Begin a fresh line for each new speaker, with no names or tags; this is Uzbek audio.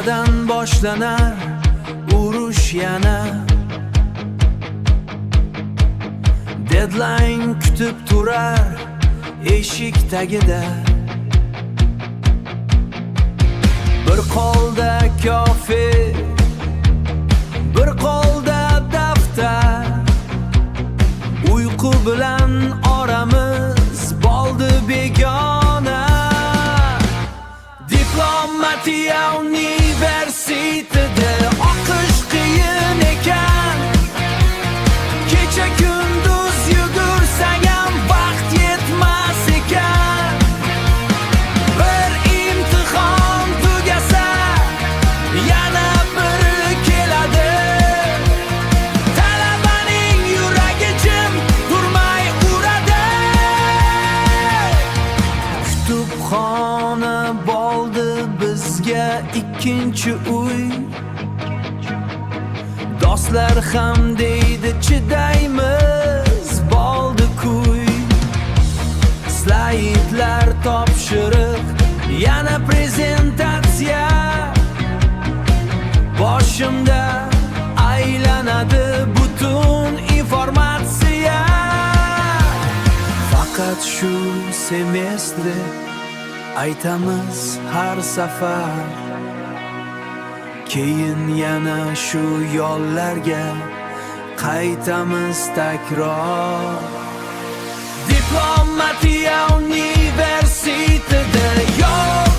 Qaytadan boshlanar urush yana. Deadline kutib turar eshik tagida. Bir qo'lda kofe, bir qo'lda daftar. Uyqu bilan oramiz bo'ldi begona. Diplomatiya universitetida o'qish qiyin ekan. Kecha kunduz yugursang ham vaqt yetmas ekan. Bir imtihon tugasa yana biri keladi. Talabaning yuragi jim turmay uradi. Kutubxona bo'ldi bizga ikkinchi uy. Do'stlar ham deydi chidaymiz bo'ldi kuy. Slaydlar topshiriq, yana prezentatsiya. Boshimda aylanadi butun informatsiya. Faqat shu semestri aytamiz har safar. Keyin yana shu yo'llarga qaytamiz takror. Diplomatiya universitetida yo'q